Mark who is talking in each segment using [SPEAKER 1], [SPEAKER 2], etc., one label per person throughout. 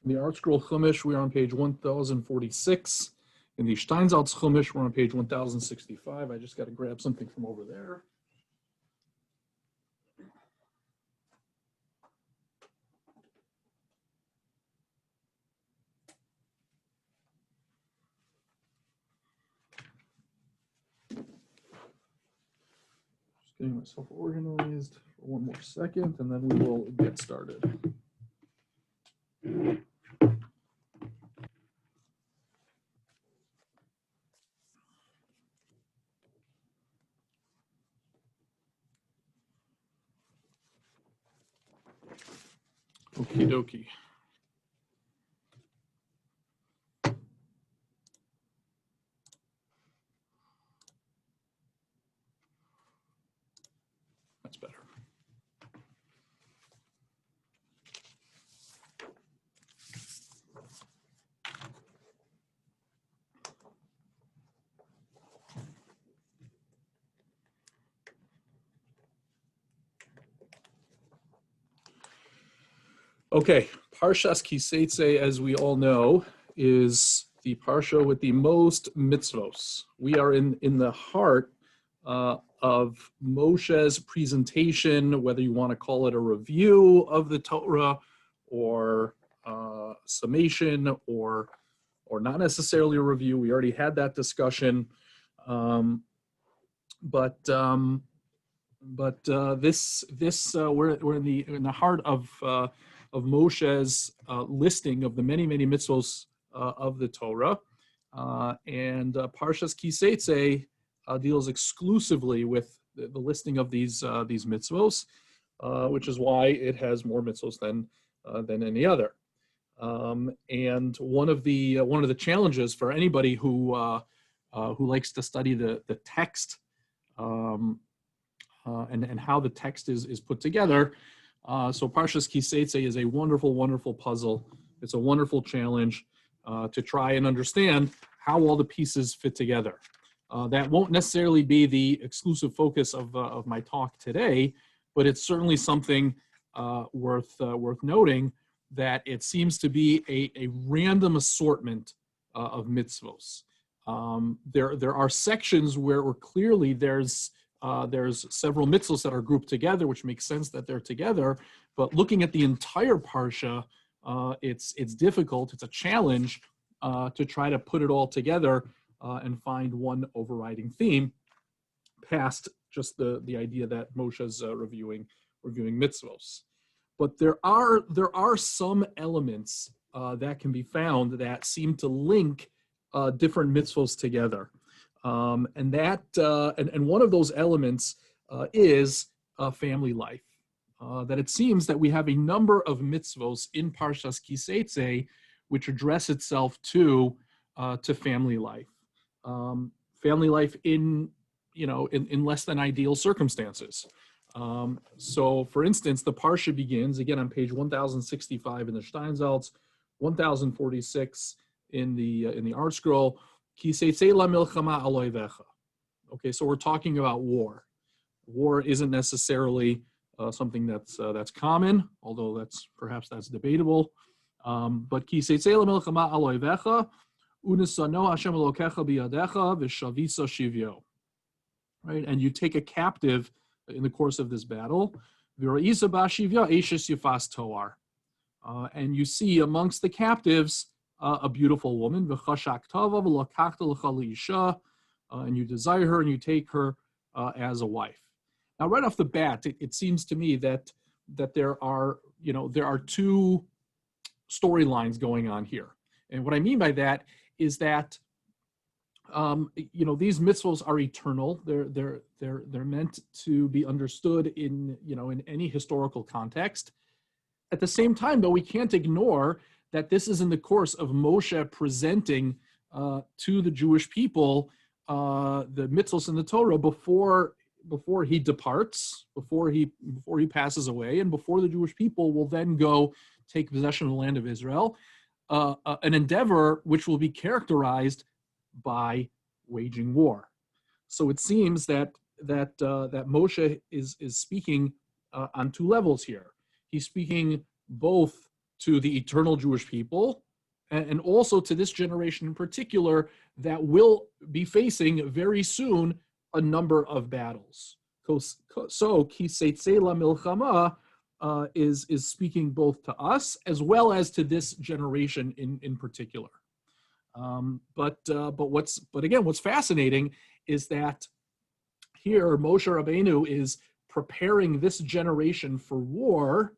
[SPEAKER 1] In the Art Scroll Chumash, we are on page 1046. In the Steinsaltz Chumash, we're on page 1065. I just got to grab something from over there. Just getting myself organized for one more second, and then we will get started. Okie dokie. That's better. Okay, Parshas Teitzei, as we all know, is the Parsha with the most mitzvos. We are in the heart of Moshe's presentation, whether you want to call it a review of the Torah or summation or not necessarily a review. We already had that discussion, but this we're in the heart of Moshe's listing of the many mitzvos of the Torah, and Parshas Teitzei deals exclusively with the listing of these mitzvos, which is why it has more mitzvos than any other. And one of the challenges for anybody who likes to study the text and how the text is put together. So Parshas Teitzei is a wonderful puzzle. It's a wonderful challenge to try and understand how all the pieces fit together. That won't necessarily be the exclusive focus of my talk today, but it's certainly something worth noting, that it seems to be a random assortment of mitzvos. There are sections where clearly there's several mitzvos that are grouped together, which makes sense that they're together. But looking at the entire parsha, it's difficult. It's a challenge to try to put it all together and find one overriding theme, past just the idea that Moshe's reviewing mitzvos. But there are some elements that can be found that seem to link different mitzvos together. And one of those elements is family life. That it seems that we have a number of mitzvos in Parshas Teitzei which address itself to family life. Family life in less than ideal circumstances. So, for instance, the Parsha begins again on page 1065 in the Steinsaltz, 1046 in the Art Scroll. Teitzei la milchama al oivecha. Okay, so we're talking about war. War isn't necessarily something that's common, although that's debatable. But Teitzei la milchama al oivecha, unisano Hashem Elokecha biyadecha v'shavisa shivyo. Right, and you take a captive in the course of this battle. V'ra'isa b'shivya eishes yifas toar. And you see amongst the captives a beautiful woman, and you desire her and you take her as a wife. Now, right off the bat, it seems to me that there are two storylines going on here, and what I mean by that is that these mitzvos are eternal. They're meant to be understood in any historical context. At the same time, though, we can't ignore that this is in the course of Moshe presenting to the Jewish people the mitzvos in the Torah before he departs, before he passes away, and before the Jewish people will then go take possession of the land of Israel, an endeavor which will be characterized by waging war. So it seems that Moshe is speaking on two levels here. He's speaking both to the eternal Jewish people, and also to this generation in particular that will be facing very soon a number of battles. So, ki Teitzei la milchama is speaking both to us as well as to this generation in particular. But again, what's fascinating is that here Moshe Rabbeinu is preparing this generation for war,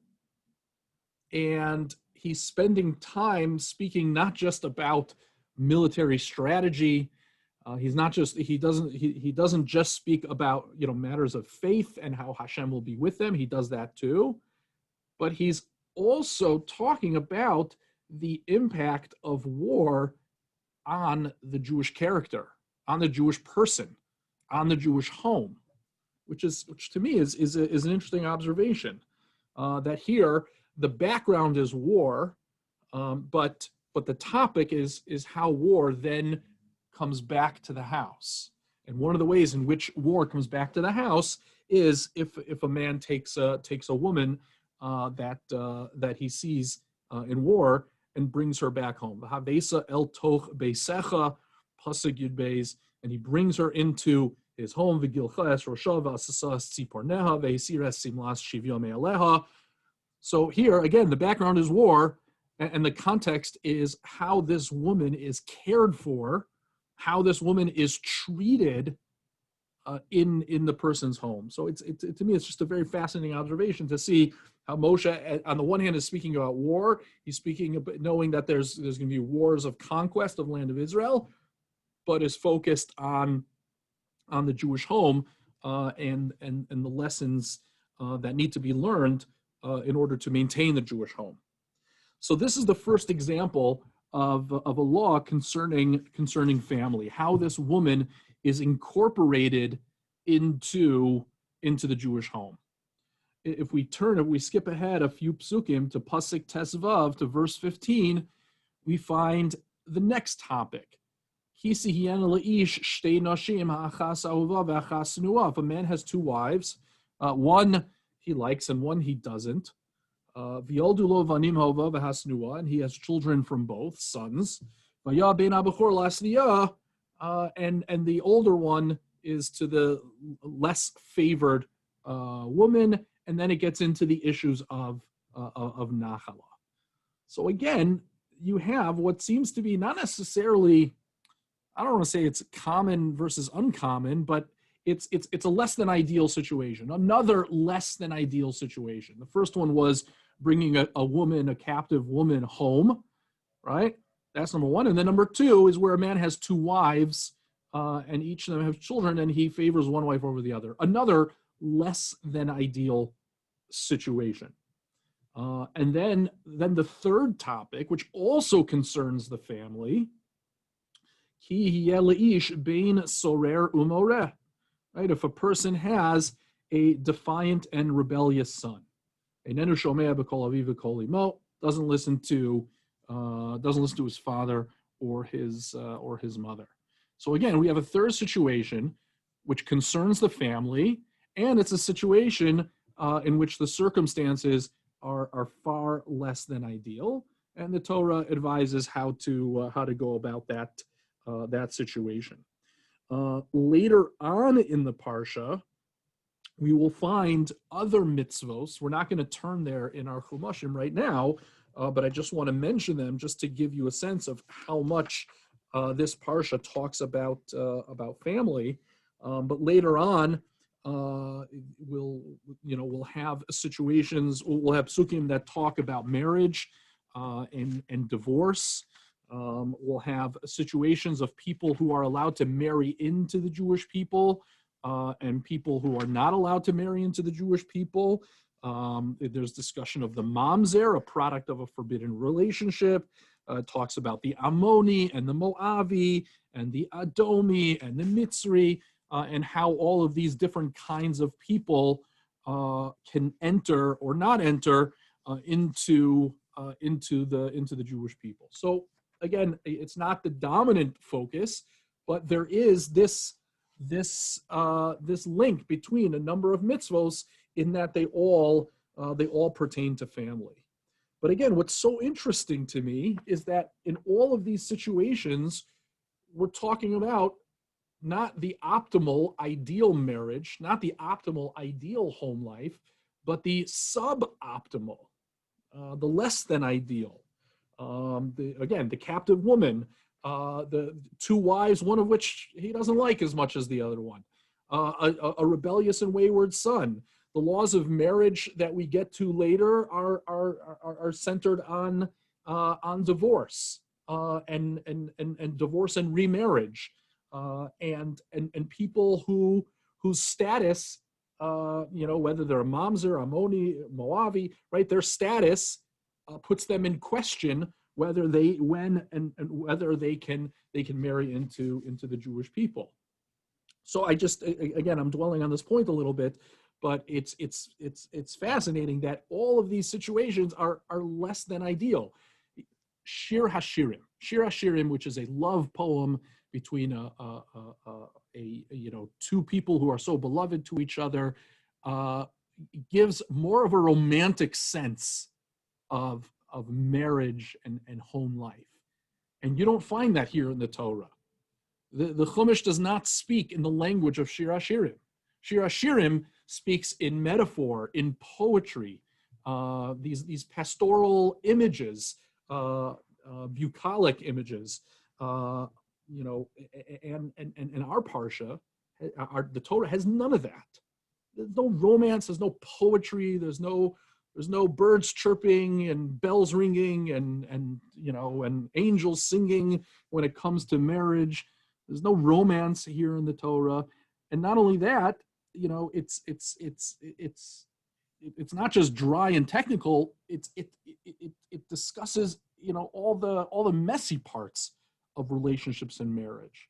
[SPEAKER 1] and he's spending time speaking not just about military strategy. He doesn't just speak about matters of faith and how Hashem will be with them. He does that too, but he's also talking about the impact of war on the Jewish character, on the Jewish person, on the Jewish home, which to me is an interesting observation. That here the background is war, but the topic is how war then comes back to the house. And one of the ways in which war comes back to the house is if a man takes a woman that he sees in war and brings her back home. V'havesa el toch beisecha, pasuk yud beis, and he brings her into his home. V'gilcha es rosha v'asasas tziporneha v'hisiras simlas shivyo me'aleha. So here again, the background is war, and the context is how this woman is cared for, how this woman is treated in the person's home. So to me, it's just a very fascinating observation to see how Moshe, on the one hand, is speaking about war. He's speaking about knowing that there's going to be wars of conquest of land of Israel, but is focused on the Jewish home and the lessons that need to be learned in order to maintain the Jewish home. So this is the first example of a law concerning family, how this woman is incorporated into the Jewish home. If we skip ahead a few psukim to pasuk tesvav, to verse 15, we find the next topic. If a man has two wives, one he likes and one he doesn't, and he has children from both sons, and the older one is to the less favored woman, and then it gets into the issues of nachala. So again, you have what seems to be not necessarily, I don't want to say it's common versus uncommon, but it's a less than ideal situation. Another less than ideal situation. The first one was bringing a captive woman home, right? That's number one. And then number two is where a man has two wives, and each of them have children, and he favors one wife over the other. Another less than ideal situation. And then the third topic, which also concerns the family, right? If a person has a defiant and rebellious son, doesn't listen to his father or his mother. So again, we have a third situation which concerns the family, and it's a situation in which the circumstances are far less than ideal, and the Torah advises how to go about that situation. Later on in the Parsha, we will find other mitzvos. We're not going to turn there in our Chumashim right now, but I just want to mention them just to give you a sense of how much this Parsha talks about family. But later on, we'll have situations. We'll have psukim that talk about marriage and divorce. We'll have situations of people who are allowed to marry into the Jewish people and people who are not allowed to marry into the Jewish people. There's discussion of the mamzer, a product of a forbidden relationship. Talks about the Ammoni and the Moavi and the Adomi and the Mitzri, and how all of these different kinds of people can enter or not enter into the Jewish people. So again, it's not the dominant focus, but there is this link between a number of mitzvos in that they all pertain to family. But again, what's so interesting to me is that in all of these situations, we're talking about not the optimal ideal marriage, not the optimal ideal home life, but the suboptimal, the less than ideal. The captive woman, the two wives, one of which he doesn't like as much as the other one, a rebellious and wayward son. The laws of marriage that we get to later are centered on divorce and divorce and remarriage, and people whose status, whether they're a Mamzer, Ammoni, Moavi, right, their status puts them in question whether whether they can marry into the Jewish people. So I'm dwelling on this point a little bit, but it's fascinating that all of these situations are less than ideal. Shir Hashirim, which is a love poem between two people who are so beloved to each other, gives more of a romantic sense of marriage and home life. And you don't find that here in the Torah. The Chumash does not speak in the language of Shir Hashirim. Shir Hashirim speaks in metaphor, in poetry, these pastoral images, bucolic images, and our Parsha, the Torah has none of that. There's no romance, there's no poetry, there's no birds chirping and bells ringing and angels singing when it comes to marriage. There's no romance here in the Torah. And not only that, it's not just dry and technical. It discusses all the messy parts of relationships and marriage.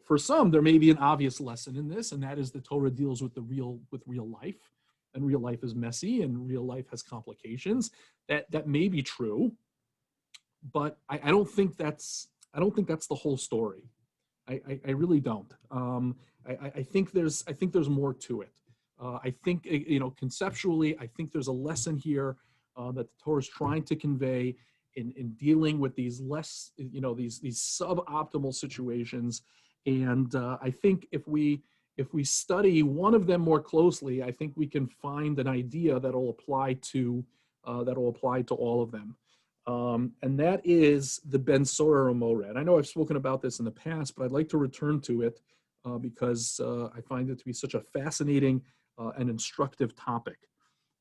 [SPEAKER 1] For some there may be an obvious lesson in this, and that is the Torah deals with real life, and real life is messy and real life has complications. That may be true, but I don't think that's the whole story. I really don't. I think there's more to it. I think conceptually, I think there's a lesson here that the Torah is trying to convey in dealing with these these suboptimal situations. And I think if we study one of them more closely, I think we can find an idea that'll apply to all of them. And that is the Ben Sorer Umoreh. And I know I've spoken about this in the past, but I'd like to return to it because I find it to be such a fascinating and instructive topic.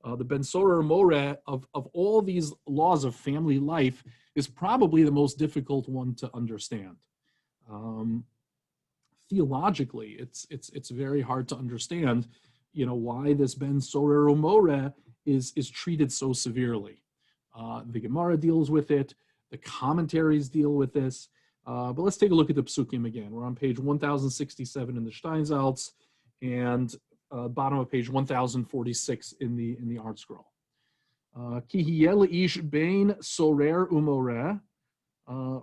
[SPEAKER 1] The Ben Sorer Umoreh of all these laws of family life is probably the most difficult one to understand. Theologically, it's very hard to understand, why this Ben Sorer Umoreh is treated so severely. The Gemara deals with it, the commentaries deal with this, but let's take a look at the Psukim again. We're on page 1067 in the Steinsaltz, and bottom of page 1046 in the Art Scroll. Ki hiyeh le'ish bein sorer umoreh.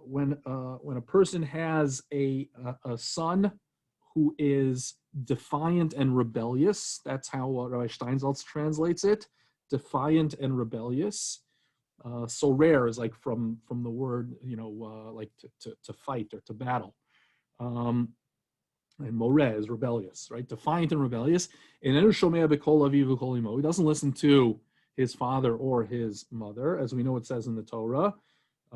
[SPEAKER 1] When a person has a son who is defiant and rebellious, that's how Rabbi Steinsaltz translates it, defiant and rebellious. Sorer is like from the word, like to fight or to battle. And moreh is rebellious, right? Defiant and rebellious. And he doesn't listen to his father or his mother, as we know it says in the Torah. It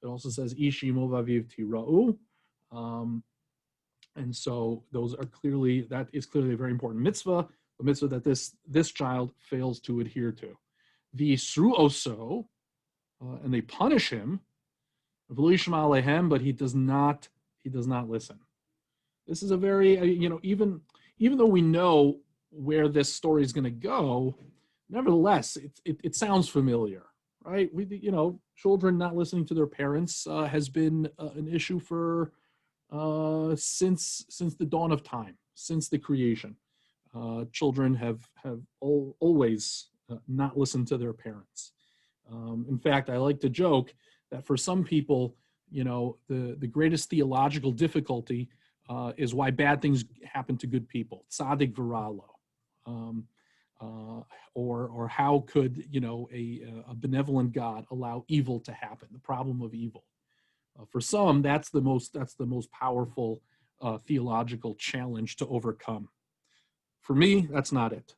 [SPEAKER 1] also says ishimo vaviv tira'u. And so that is clearly a very important mitzvah, a mitzvah that this child fails to adhere to. The Yisru oso, and they punish him, but he does not listen. This is a very, even though we know where this story is going to go, nevertheless, it sounds familiar, right? Children not listening to their parents has been an issue for since the dawn of time, since the creation. Children have always not listened to their parents. In fact, I like to joke that for some people, the greatest theological difficulty is why bad things happen to good people. Tzadik v'ra'lo. Or how could, a benevolent God allow evil to happen? The problem of evil. For some, that's the most powerful theological challenge to overcome. For me, that's not it.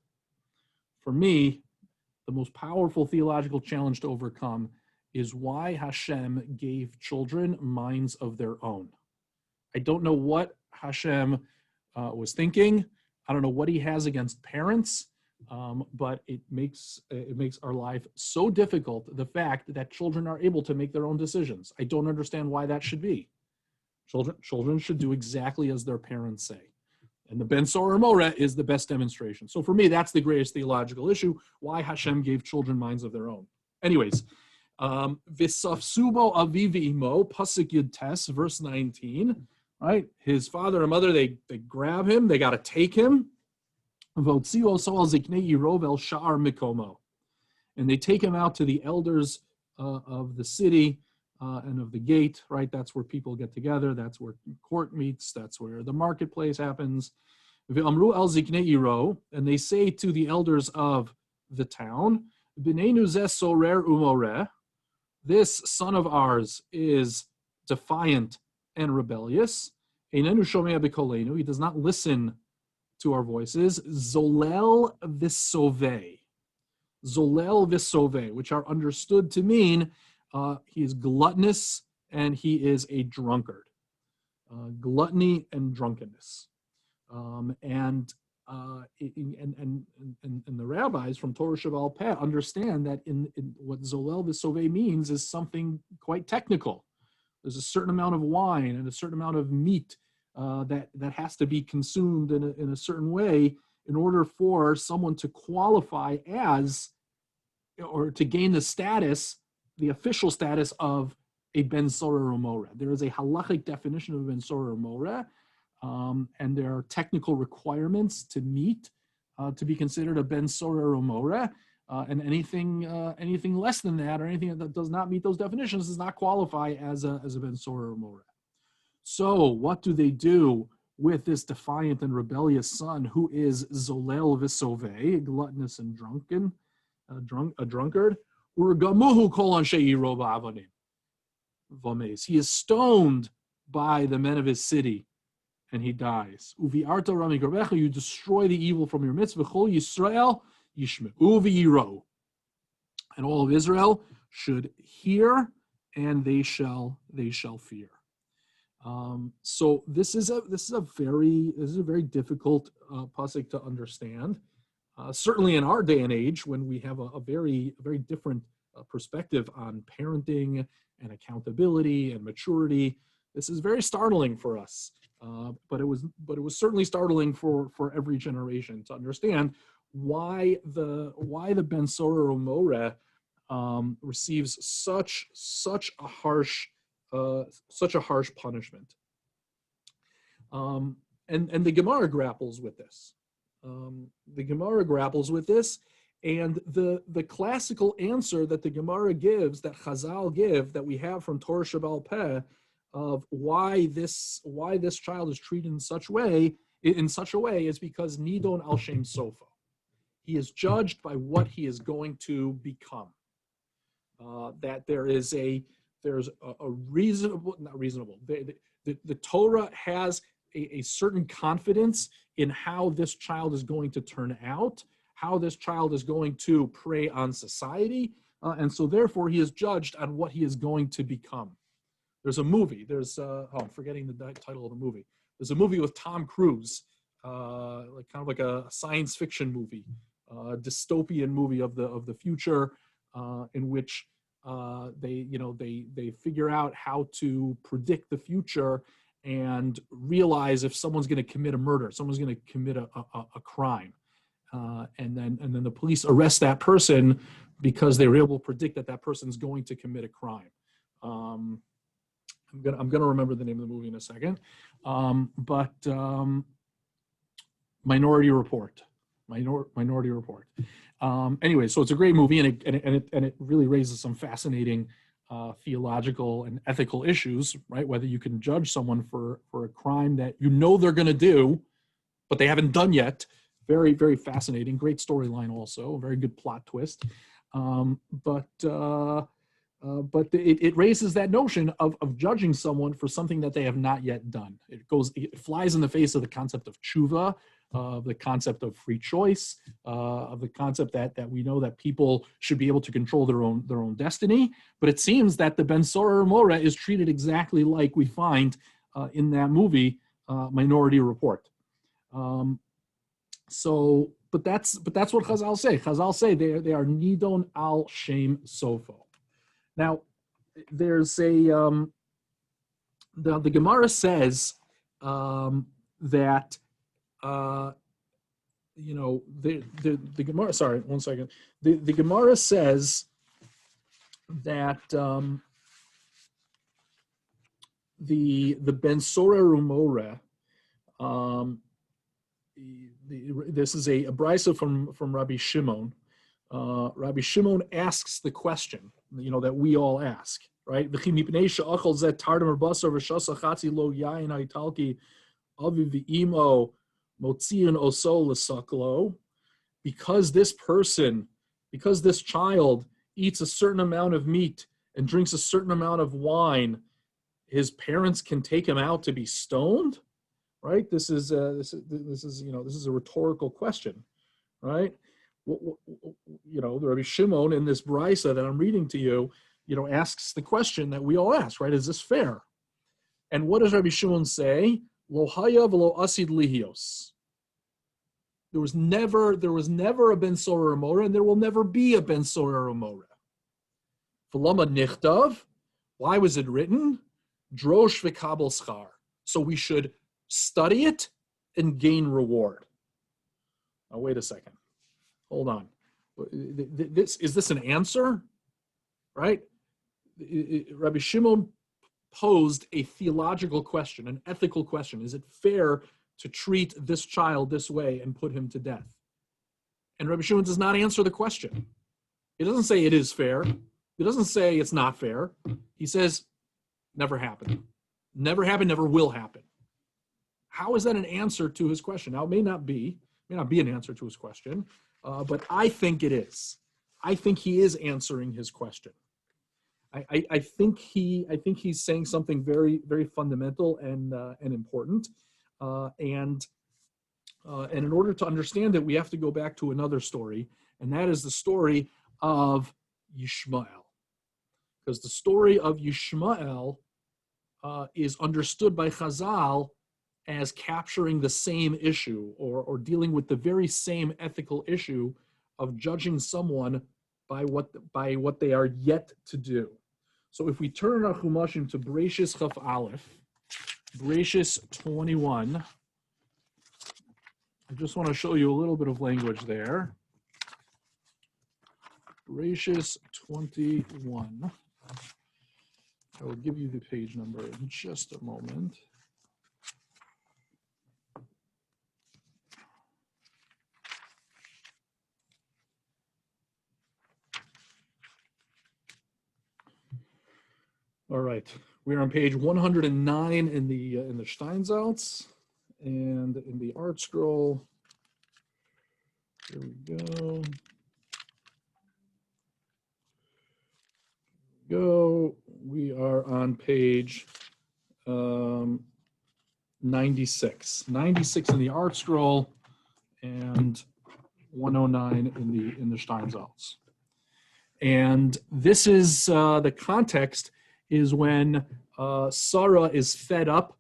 [SPEAKER 1] For me, the most powerful theological challenge to overcome is why Hashem gave children minds of their own. I don't know what Hashem was thinking. I don't know what he has against parents, but it makes our life so difficult, the fact that children are able to make their own decisions. I don't understand why that should be. Children should do exactly as their parents say. And the Ben Sorah Moreh is the best demonstration. So for me, that's the greatest theological issue, why Hashem gave children minds of their own. Anyways, V'safsubo aviv imo, pasuk yud tes, verse 19, right? His father and mother, they grab him, they got to take him. V'otzio soal ziknei yirov el sha'ar mikomo. And they take him out to the elders of the city and of the gate, right? That's where people get together. That's where court meets. That's where the marketplace happens. V'amru el ziknei yiro, and they say to the elders of the town, B'neinu zeh sorer umoreh, this son of ours is defiant and rebellious. Einenu shomea b'koleinu, he does not listen to our voices. Zolel v'soveh. Zolel v'soveh, which are understood to mean he is gluttonous and he is a drunkard. Gluttony and drunkenness. And the rabbis from Torah Shebaal Peh understand that in what Zolel v'soveh means is something quite technical. There's a certain amount of wine and a certain amount of meat that has to be consumed in a certain way in order for someone to qualify as, or to gain the status, the official status of a Ben Sorah or Moreh. There is a halachic definition of a Ben Sorah or Moreh, and there are technical requirements to meet to be considered a Ben Sorah or Moreh, and anything less than that, or anything that does not meet those definitions, does not qualify as a Ben Sorah or Moreh. So what do they do with this defiant and rebellious son who is Zolel v'soveh, gluttonous and drunken, a drunkard? Urgamuhu kol anshe yiro ba'avanim v'mes. He is stoned by the men of his city, and he dies. Uvi'arta rami garbecha, you destroy the evil from your midst. V'chol Yisrael yishme'u v'yiro, and all of Israel should hear, and they shall fear. So this is a very difficult pasuk to understand. Certainly in our day and age, when we have a very different perspective on parenting and accountability and maturity, this is very startling for us. But it was certainly startling for every generation to understand why the Ben Sorah or Moreh receives such a harsh punishment. And the Gemara grapples with this. And the classical answer that the Gemara gives, that Chazal give, that we have from Torah Shebaal Peh, of why this child is treated in such a way is because Nidon al Shem Sofa. He is judged by what he is going to become. That there's a reasonable, not reasonable. The Torah has a certain confidence in how this child is going to turn out, how this child is going to prey on society, and so therefore he is judged on what he is going to become. There's a movie. I'm forgetting the title of the movie. There's a movie with Tom Cruise, like a science fiction movie, dystopian movie of the future, in which they figure out how to predict the future and realize if someone's going to commit a murder, someone's going to commit a crime, and then the police arrest that person because they were able to predict that person's going to commit a crime. I'm gonna remember the name of the movie in a second, but Minority Report. Anyway, so it's a great movie, and it really raises some fascinating theological and ethical issues, right? Whether you can judge someone for a crime that you know they're going to do, but they haven't done yet, Very, very fascinating. Great storyline also. A very good plot twist. But it raises that notion of judging someone for something that they have not yet done. It flies in the face of the concept of tshuva, of the concept of free choice, of the concept that we know that people should be able to control their own destiny. But it seems that the Ben Soror Mora is treated exactly like we find in that movie, Minority Report. But that's what Chazal say. Chazal say they are nidon al shem sofo. Now, there's the Gemara says that the Gemara. Sorry, one second. The Gemara says that the Ben Soror Umore. This is a brisa from Rabbi Shimon. Rabbi Shimon asks the question, that we all ask, right? Because this child eats a certain amount of meat and drinks a certain amount of wine, his parents can take him out to be stoned, right? This is a rhetorical question, right? The Rabbi Shimon in this brisa that I'm reading to you, asks the question that we all ask, right? Is this fair? And what does Rabbi Shimon say? Lo haya v'lo asid lihios. There was never a Ben Soror Umora, and there will never be a Ben Soror Umora. V'lama nichtav. Why was it written? Drosh v'kabel schar. So we should study it and gain reward. Now wait a second. Hold on. Is this an answer? Right? Rabbi Shimon posed a theological question, an ethical question. Is it fair to treat this child this way and put him to death? And Rabbi Shimon does not answer the question. He doesn't say it is fair. He doesn't say it's not fair. He says, never happened. Never happened, never will happen. How is that an answer to his question? Now, it may not be an answer to his question, but I think it is. I think he is answering his question. I think he's saying something very, very fundamental and important. And in order to understand it, we have to go back to another story, and that is the story of Yishmael. Because the story of Yishmael is understood by Chazal as capturing the same issue or dealing with the very same ethical issue of judging someone by what they are yet to do. So if we turn our Chumashim to Bereshis Chaf Aleph, Bereshis 21, I just want to show you a little bit of language there. Bereshis 21. I will give you the page number in just a moment. All right, we're on page 109 in the Steinsaltz, and in the Art Scroll. Here we go. We are on page 96. 96 in the Art Scroll, and 109 in the Steinsaltz. And this is the context. Is when Sarah is fed up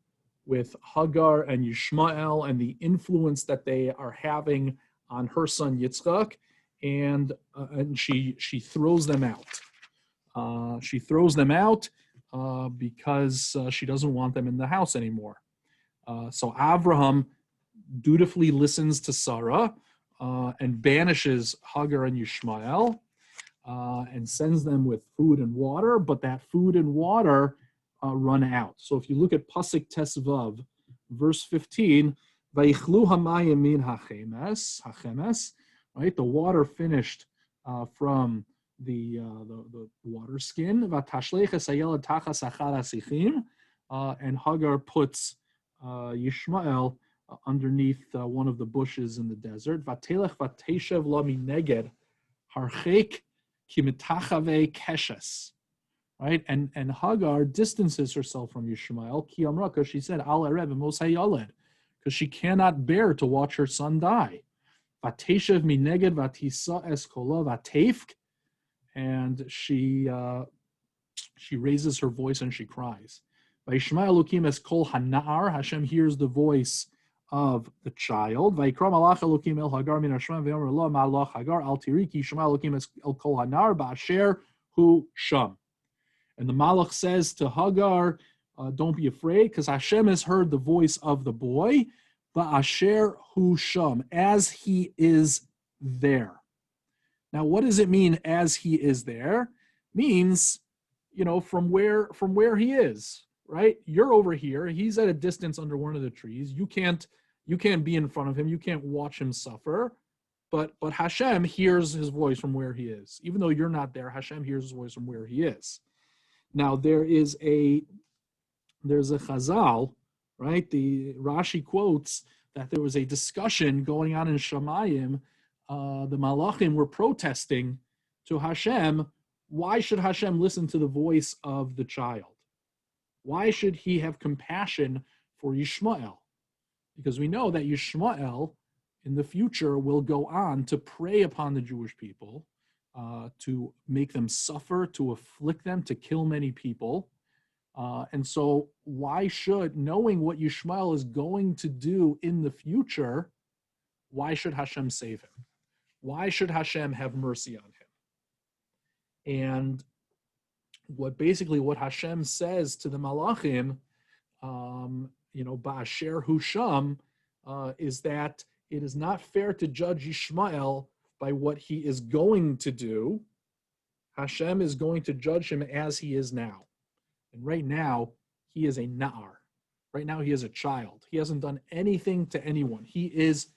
[SPEAKER 1] with Hagar and Yishmael and the influence that they are having on her son Yitzchak, and she throws them out. She throws them out because she doesn't want them in the house anymore. So Avraham dutifully listens to Sarah and banishes Hagar and Yishmael. And sends them with food and water, but that food and water run out. So if you look at Pasuk Tesvav, verse 15, Vayichlu hamayim min hachemes, right? The water finished from the water skin. Vatashlech esayel tachas achar asichim, and Hagar puts Yishmael underneath one of the bushes in the desert. Vatelech vateshev lo mineged harchek kimitachave keshes. Right, and Hagar distances herself from Yishmael. Ki amra, because she said al erev mos hayaled, because she cannot bear to watch her son die. Vateshev mineged vatisa es kola vatefk, and she raises her voice and she cries. Vayishma Elokim es kol hanar. Hashem hears the voice of the child. Vayikra malach Elokim el Hagar min Hashem ve'omer lo malach Hagar al tiriki Shema Elokim es el kol hanar ba'asher hu sham. And the malach says to Hagar, don't be afraid, because Hashem has heard the voice of the boy, ba'asher hu sham, as he is there. Now, what does it mean, as he is there? Means, from where he is, right? You're over here. He's at a distance under one of the trees. You can't be in front of him. You can't watch him suffer. But Hashem hears his voice from where he is. Even though you're not there, Hashem hears his voice from where he is. Now, there's a chazal, right? The Rashi quotes that there was a discussion going on in Shamayim. The Malachim were protesting to Hashem. Why should Hashem listen to the voice of the child? Why should he have compassion for Yishmael? Because we know that Yishmael in the future will go on to prey upon the Jewish people, to make them suffer, to afflict them, to kill many people. And so why should, knowing what Yishmael is going to do in the future, why should Hashem save him? Why should Hashem have mercy on him? And what Hashem says to the Malachim, Ba'asher Husham, is that it is not fair to judge Yishmael by what he is going to do. Hashem is going to judge him as he is now. And right now, he is a na'ar. Right now, he is a child. He hasn't done anything to anyone. He is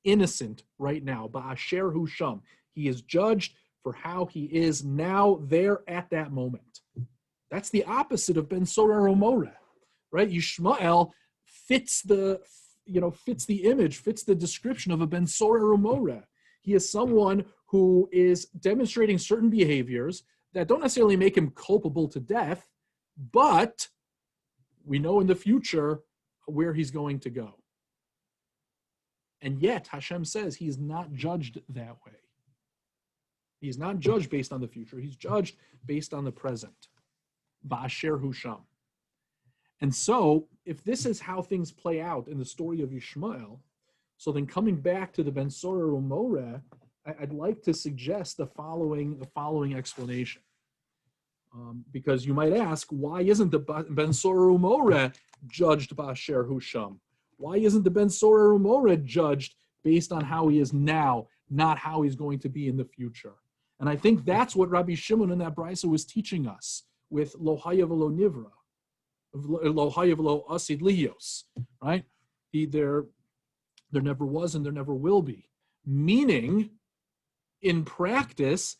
[SPEAKER 1] innocent right now. Ba'asher Husham. He is judged for how he is now there at that moment. That's the opposite of Ben Sorer Umoreh, right? Yishmael fits the image, fits the description of a Ben Sorer Umoreh. He is someone who is demonstrating certain behaviors that don't necessarily make him culpable to death, but we know in the future where he's going to go. And yet Hashem says he's not judged that way. He's not judged based on the future. He's judged based on the present. Ba'asher Husham. And so, if this is how things play out in the story of Yishmael, so then coming back to the Ben Sorer Umoreh, I'd like to suggest the following explanation. Because you might ask, why isn't the Ben Sorer Umoreh judged Ba'asher Husham? Why isn't the Ben Sorer Umoreh judged based on how he is now, not how he's going to be in the future? And I think that's what Rabbi Shimon in that brisa was teaching us with Lo Hayav Lo Nivra, Lo Hayav Lo Asid Lios, right? There never was and there never will be. Meaning, in practice,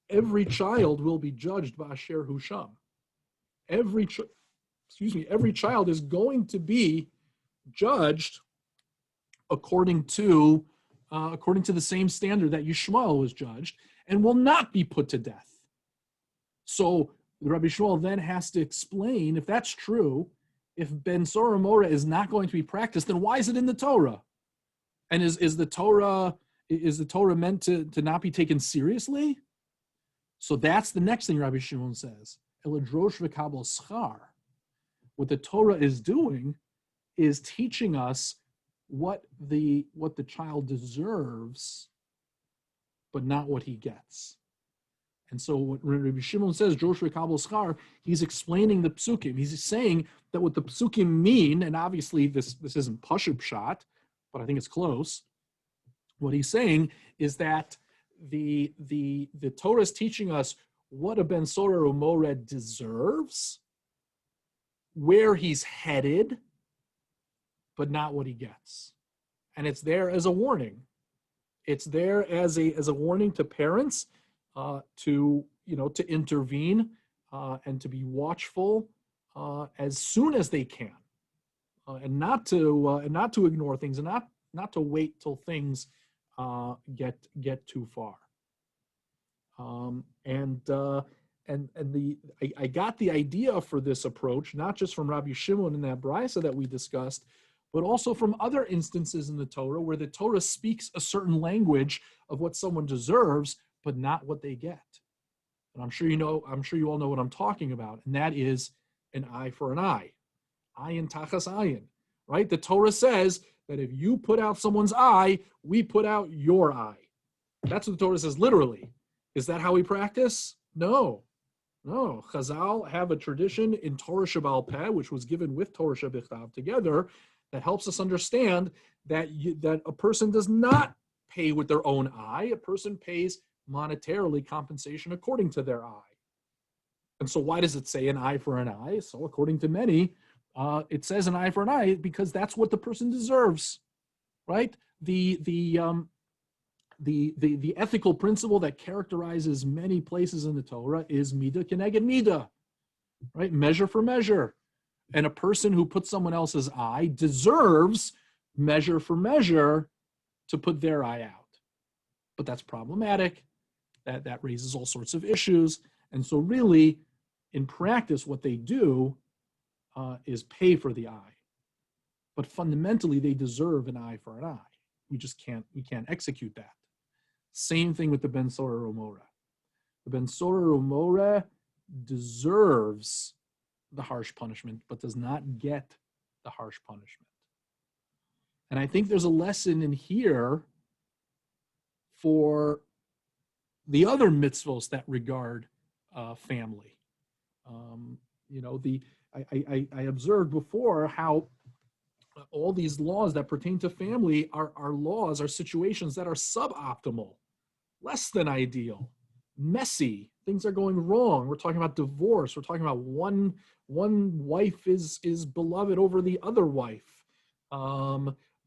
[SPEAKER 1] every child will be judged by Asher Husham. Every child is going to be judged according to the same standard that Yishmael was judged, and will not be put to death. So Rabbi Shmuel then has to explain, if that's true, if Ben Sorer Umoreh is not going to be practiced, then why is it in the Torah? And is the Torah meant to not be taken seriously? So that's the next thing Rabbi Shimon says. Eladrosh v'kabel schar. What the Torah is doing is teaching us what the child deserves, but not what he gets. And so when Rabbi Shimon says drosh v'kabel schar, he's explaining the psukim. He's saying that what the psukim mean, and obviously this isn't pashut pshat, but I think it's close. What he's saying is that the Torah is teaching us what a Ben Sorer Umoreh deserves, where he's headed, but not what he gets. And it's there as a warning. It's there as a warning to parents to intervene and to be watchful as soon as they can. and not to ignore things, and not to wait till things get too far. I got the idea for this approach not just from Rabbi Shimon in that brisa that we discussed, but also from other instances in the Torah where the Torah speaks a certain language of what someone deserves, but not what they get. And I'm sure you all know what I'm talking about, and that is an eye for an eye, ayin tachas ayin, right? The Torah says that if you put out someone's eye, we put out your eye. That's what the Torah says literally. Is that how we practice? No. Chazal have a tradition in Torah Shebaal Peh, which was given with Torah Shebichtav together, that helps us understand that a person does not pay with their own eye. A person pays monetarily compensation according to their eye. And so why does it say an eye for an eye? So according to many, it says an eye for an eye because that's what the person deserves, right? The ethical principle that characterizes many places in the Torah is midah keneged midah, right? Measure for measure. And a person who puts someone else's eye deserves measure for measure to put their eye out. But that's problematic. That raises all sorts of issues. And so really, in practice, what they do is pay for the eye. But fundamentally, they deserve an eye for an eye. We can't execute that. Same thing with the Ben Sorer Umoreh. The Ben Sorer Umoreh deserves the harsh punishment, but does not get the harsh punishment. And I think there's a lesson in here for the other mitzvos that regard family. I observed before how all these laws that pertain to family are situations that are suboptimal, less than ideal, messy. Things are going wrong. We're talking about divorce. We're talking about one wife is beloved over the other wife.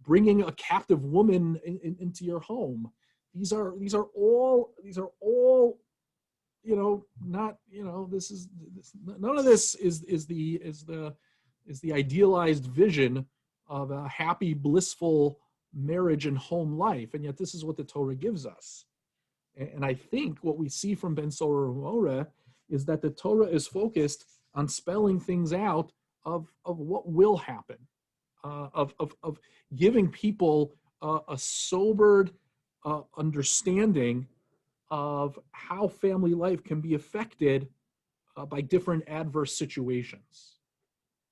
[SPEAKER 1] Bringing a captive woman into your home. These are all none of this is the idealized vision of a happy, blissful marriage and home life, and yet this is what the Torah gives us. And I think what we see from Ben Sorer Umoreh is that the Torah is focused on spelling things out of what will happen, of giving people a sobered understanding of how family life can be affected by different adverse situations,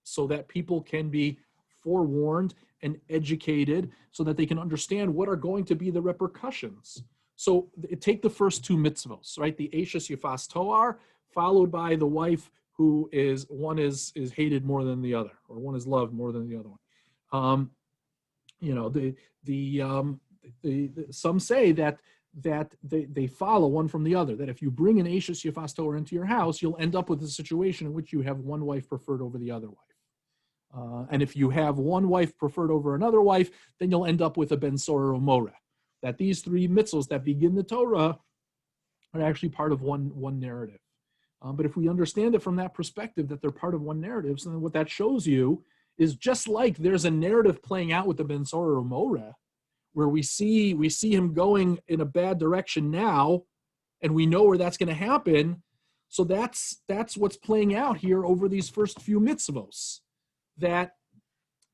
[SPEAKER 1] so that people can be forewarned and educated so that they can understand what are going to be the repercussions. So take the first two mitzvos, right? The Eishes Yifas Toar, followed by the wife who one is hated more than the other, or one is loved more than the other one. Some say that they follow one from the other, that if you bring an Eishes Yifas Toar into your house, you'll end up with a situation in which you have one wife preferred over the other wife. And if you have one wife preferred over another wife, then you'll end up with a Ben Sorer Umoreh. That these three mitzvos that begin the Torah are actually part of one narrative. But if we understand it from that perspective, that they're part of one narrative, so then what that shows you is just like there's a narrative playing out with the Ben Sorer Umoreh, where we see him going in a bad direction now, and we know where that's going to happen. So that's what's playing out here over these first few mitzvos. That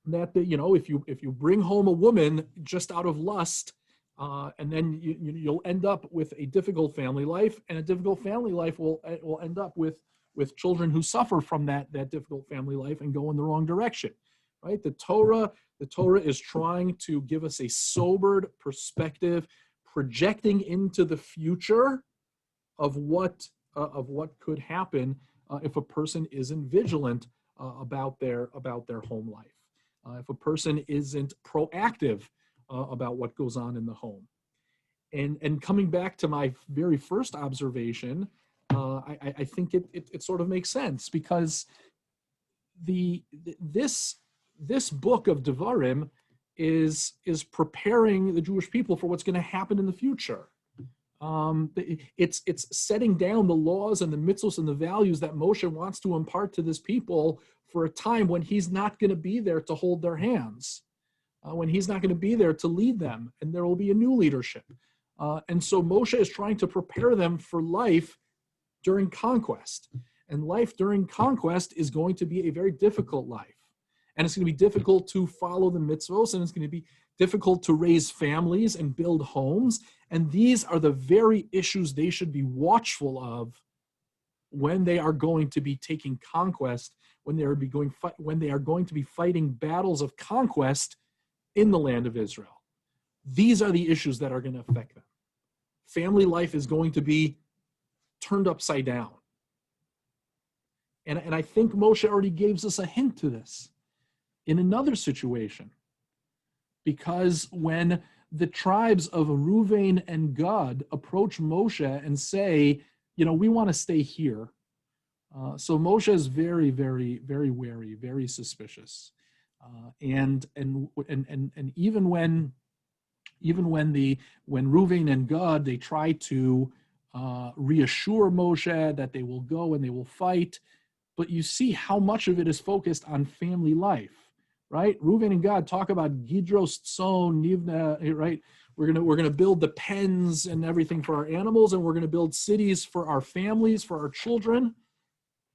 [SPEAKER 1] if you bring home a woman just out of lust, and then you'll end up with a difficult family life, and a difficult family life will end up with children who suffer from that difficult family life and go in the wrong direction, right? The Torah is trying to give us a sobered perspective, projecting into the future of what could happen if a person isn't vigilant about their home life, if a person isn't proactive about what goes on in the home. And coming back to my very first observation, I think it sort of makes sense, because this book of Devarim is preparing the Jewish people for what's going to happen in the future. It's setting down the laws and the mitzvos and the values that Moshe wants to impart to this people for a time when he's not going to be there to hold their hands, when he's not going to be there to lead them, and there will be a new leadership. And so Moshe is trying to prepare them for life during conquest. And life during conquest is going to be a very difficult life. And it's going to be difficult to follow the mitzvos, and it's going to be difficult to raise families and build homes. And these are the very issues they should be watchful of when they are going to be taking conquest, when they are going to be fighting battles of conquest in the land of Israel. These are the issues that are going to affect them. Family life is going to be turned upside down. And I think Moshe already gives us a hint to this in another situation. Because when the tribes of Reuven and Gad approach Moshe and say, we want to stay here. So Moshe is very, very, very wary, very suspicious. And even when Reuven and Gad, they try to reassure Moshe that they will go and they will fight, but you see how much of it is focused on family life, right? Reuven and Gad talk about Gidros Tzon Nivna, right? We're gonna build the pens and everything for our animals, and we're gonna build cities for our families, for our children,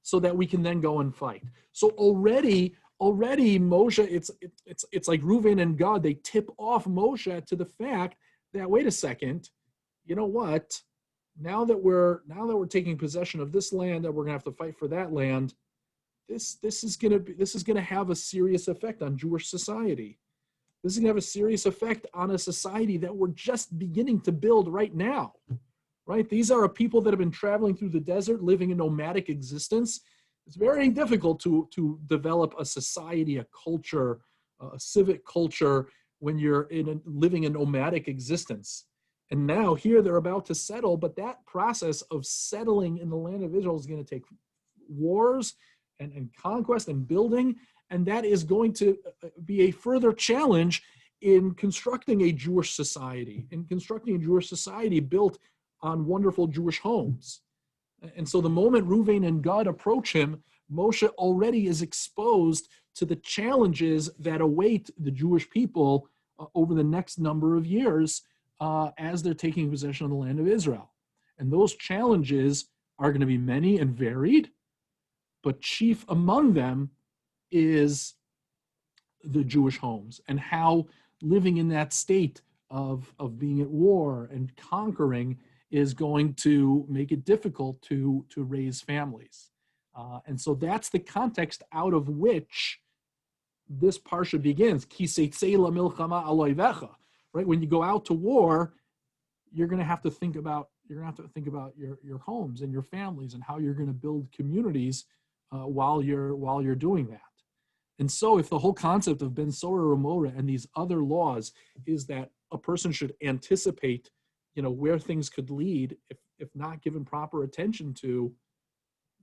[SPEAKER 1] so that we can then go and fight. So already Moshe, it's like Reuven and Gad, they tip off Moshe to the fact that, wait a second, you know what? Now that we're taking possession of this land, that we're gonna have to fight for that land, this is gonna have a serious effect on Jewish society. This is gonna have a serious effect on a society that we're just beginning to build right now. Right? These are people that have been traveling through the desert, living a nomadic existence. It's very difficult to develop a society, a culture, a civic culture when you're living a nomadic existence. And now here they're about to settle, but that process of settling in the land of Israel is going to take wars and conquest and building, and that is going to be a further challenge in constructing a Jewish society, built on wonderful Jewish homes. And so the moment Reuven and Gad approach him, Moshe already is exposed to the challenges that await the Jewish people over the next number of years as they're taking possession of the land of Israel. And those challenges are going to be many and varied, but chief among them is the Jewish homes, and how living in that state of being at war and conquering is going to make it difficult to raise families. And so that's the context out of which this Parsha begins. Ki Teitzei milchama al oivecha. Right? When you go out to war, you're going to have to think about your homes and your families and how you're going to build communities while you're doing that. And so if the whole concept of Ben Sorah Ramora and these other laws is that a person should anticipate where things could lead if not given proper attention to,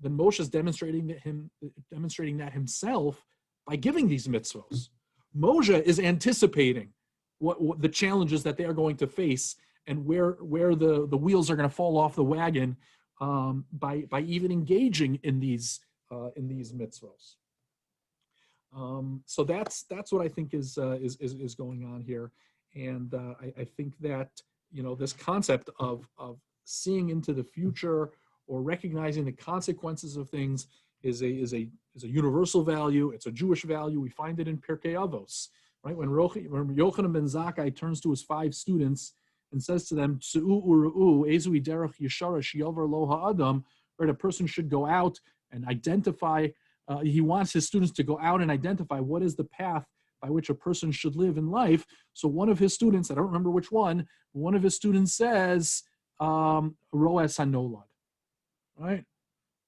[SPEAKER 1] then Moshe is demonstrating that himself by giving these mitzvos. Moshe is anticipating what the challenges that they are going to face and where the wheels are going to fall off the wagon by even engaging in these mitzvos. So that's what I think is going on here, and I think that this concept of seeing into the future or recognizing the consequences of things is a universal value. It's a Jewish value. We find it in Pirkei Avos, right? When Yochanan ben Zakkai turns to his 5 students and says to them, "Tzu'u u'ru'u, ezui derech yeshara sheyover lo ha'adam," right? A person should go out and identify. He wants his students to go out and identify what is the path by which a person should live in life. So one of his students, I don't remember which one of his students says, Roes hanolad, right?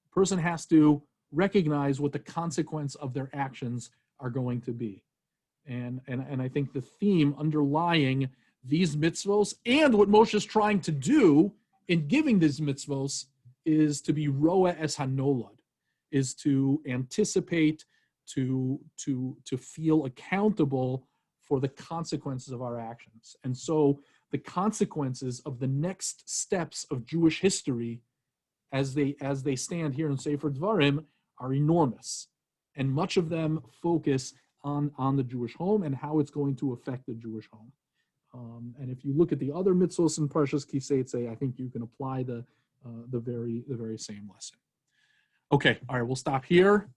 [SPEAKER 1] A person has to recognize what the consequence of their actions are going to be. And I think the theme underlying these mitzvos and what Moshe is trying to do in giving these mitzvos is to be Roes hanolad, is to anticipate, to feel accountable for the consequences of our actions. And so the consequences of the next steps of Jewish history as they stand here in Sefer Dvarim are enormous. and much of them focus on the Jewish home and how it's going to affect the Jewish home. And if you look at the other mitzvos in Parshas Teitzei, I think you can apply the very same lesson. Okay, all right, we'll stop here.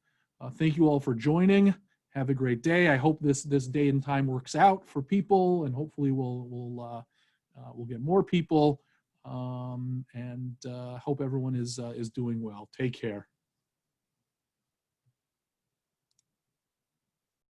[SPEAKER 1] Thank you all for joining. Have a great day. I hope this day and time works out for people, and hopefully we'll get more people. And hope everyone is doing well. Take care.